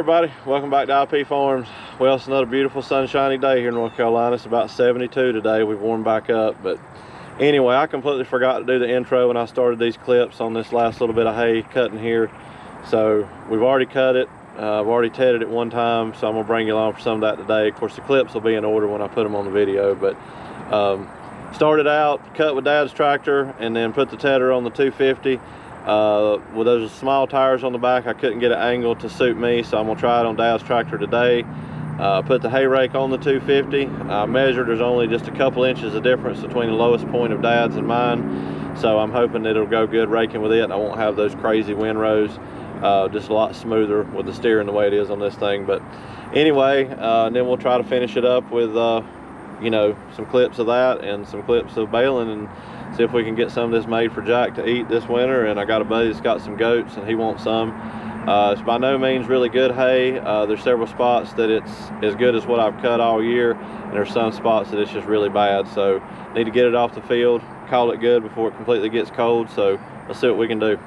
everybody, welcome back to IP Farms. Well, it's another beautiful sunshiny day here in North Carolina. It's about 72 today. We've warmed back up, but anyway, I completely forgot to do the intro when I started these clips on this last little bit of hay cutting here. So we've already cut it. I've already tedded it one time, so I'm gonna bring you along for some of that today. Of course, the clips will be in order when I put them on the video, but started out, cut with Dad's tractor, and then put the tedder on the 250. With those small tires on the back, I couldn't get an angle to suit me, so I'm gonna try it on Dad's tractor today. Put the hay rake on the 250. I measured, there's only just a couple inches of difference between the lowest point of Dad's and mine, so I'm hoping that it'll go good raking with it and I won't have those crazy windrows. Just a lot smoother with the steering the way it is on this thing. But anyway, and then we'll try to finish it up with you know, some clips of that and some clips of baling, and see if we can get some of this made for Jack to eat this winter. And I got a buddy that's got some goats and he wants some. It's by no means really good hay. There's several spots that it's as good as what I've cut all year, and there's some spots that it's just really bad. So need to get it off the field, call it good before it completely gets cold. So let's see what we can do.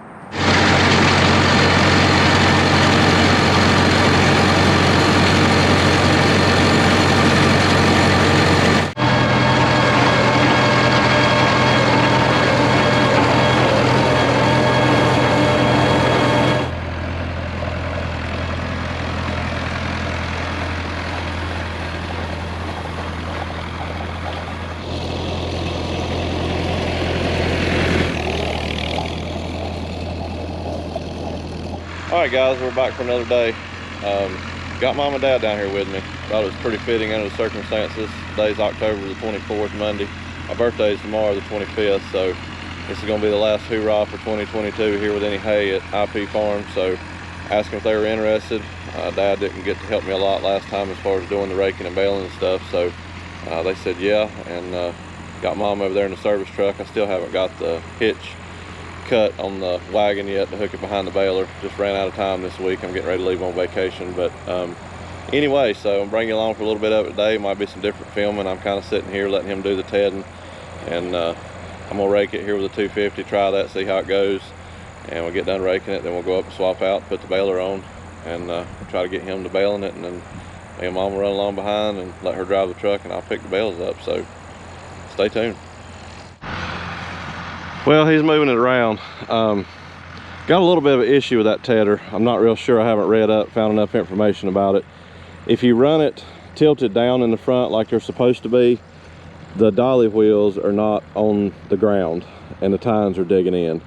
Alright guys, we're back for another day. Got Mom and Dad down here with me. Thought it was pretty fitting under the circumstances. Today's October the 24th, Monday. My birthday is tomorrow, the 25th, so this is going to be the last hoorah for 2022 here with any hay at IP Farms. So asked them if they were interested. Dad didn't get to help me a lot last time as far as doing the raking and baling and stuff, so they said yeah, and got Mom over there in the service truck. I still haven't got the hitch cut on the wagon yet to hook it behind the baler. Just ran out of time this week. I'm getting ready to leave on vacation, but anyway, so I'm bringing you along for a little bit of it today. Might be some different filming. I'm kind of sitting here letting him do the tedding, and I'm gonna rake it here with a 250, try that, see how it goes, and we'll get done raking it, then we'll go up and swap out, put the baler on, and try to get him to baling it, and then me and Mom will run along behind and let her drive the truck, and I'll pick the bales up. So stay tuned. Well, he's moving it around. Got a little bit of an issue with that tedder. I'm not real sure. I haven't read up, found enough information about it. If you run it tilted down in the front like they're supposed to be, the dolly wheels are not on the ground and the tines are digging in.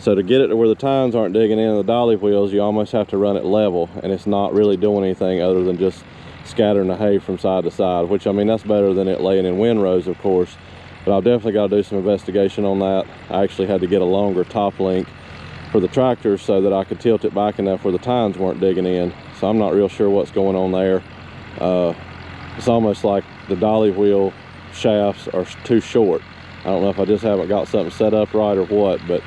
So to get it to where the tines aren't digging in the dolly wheels, you almost have to run it level, and it's not really doing anything other than just scattering the hay from side to side, which, I mean, that's better than it laying in windrows, of course. But I've definitely got to do some investigation on that. I actually had to get a longer top link for the tractor so that I could tilt it back enough where the tines weren't digging in. So I'm not real sure what's going on there. It's almost like the dolly wheel shafts are too short. I don't know if I just haven't got something set up right or what, but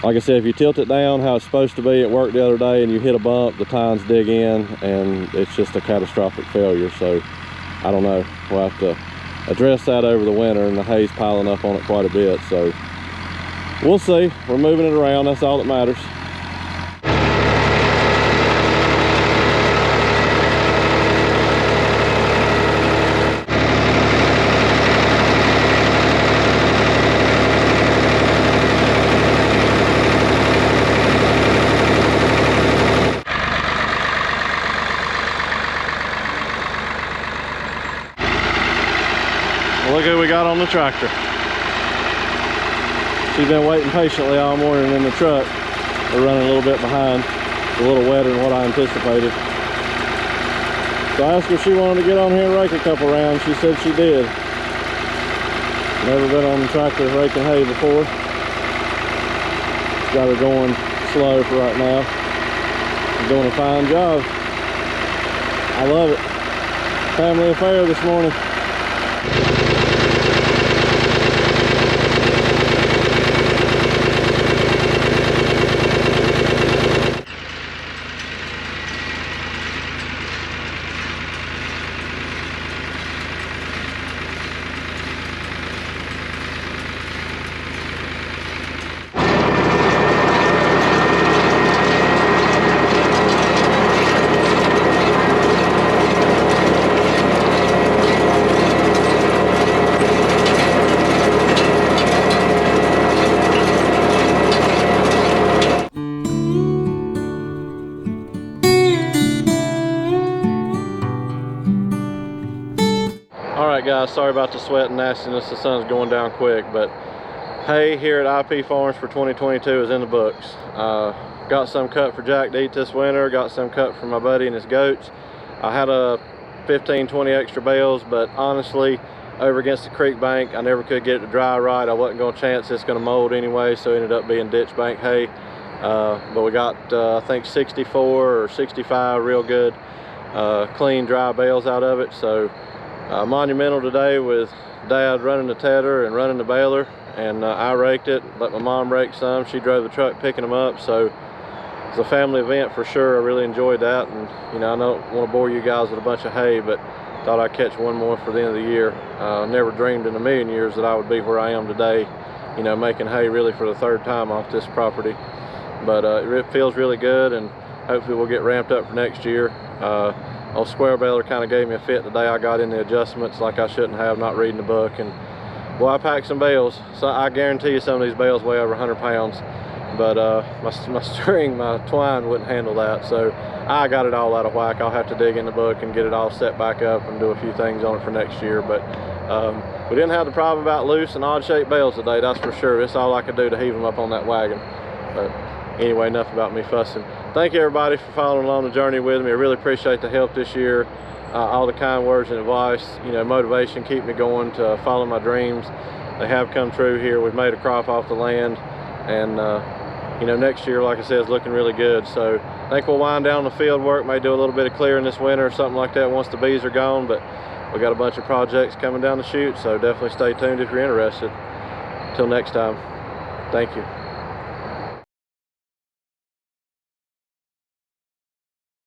like I said, if you tilt it down how it's supposed to be, it worked the other day, and you hit a bump, the tines dig in, and it's just a catastrophic failure. So I don't know, we'll have to address that over the winter, and the hay's piling up on it quite a bit, so we'll see. We're moving it around, that's all that matters. Look who we got on the tractor. She's been waiting patiently all morning in the truck. We're running a little bit behind. It's a little wetter than what I anticipated. So I asked her if she wanted to get on here and rake a couple rounds. She said she did. Never been on the tractor raking hay before. Got her going slow for right now. She's doing a fine job. I love it. Family affair this morning. guys, sorry about the sweat and nastiness. The sun's going down quick, but hay here at IP Farms for 2022 is in the books. Got some cut for Jack to eat this winter, got some cut for my buddy and his goats. I had a 15-20 extra bales, but honestly, over against the creek bank, I never could get it to dry right. I wasn't going to chance it's going to mold anyway, so it ended up being ditch bank hay. But we got, I think, 64 or 65 real good, clean, dry bales out of it. So monumental today with Dad running the tedder and running the baler, and I raked it, let my mom rake some. She drove the truck picking them up, so it's a family event for sure. I really enjoyed that, and you know, I don't want to bore you guys with a bunch of hay, but thought I'd catch one more for the end of the year. Never dreamed in a million years that I would be where I am today, you know, making hay really for the third time off this property. But it feels really good, and hopefully we'll get ramped up for next year. Old square baler kind of gave me a fit the day I got in the adjustments like I shouldn't have, not reading the book. And well, I packed some bales, so I guarantee you some of these bales weigh over 100 pounds. But my string, my twine wouldn't handle that, so I got it all out of whack. I'll have to dig in the book and get it all set back up and do a few things on it for next year. But we didn't have the problem about loose and odd shaped bales today, that's for sure. It's all I could do to heave them up on that wagon. But anyway, enough about me fussing. Thank you everybody for following along the journey with me. I really appreciate the help this year. All the kind words and advice, you know, motivation, keep me going to follow my dreams. They have come true here. We've made a crop off the land, and you know, next year, like I said, is looking really good. So I think we'll wind down the field work, may do a little bit of clearing this winter or something like that once the bees are gone, but we got a bunch of projects coming down the chute, so definitely stay tuned if you're interested. Until next time, thank you.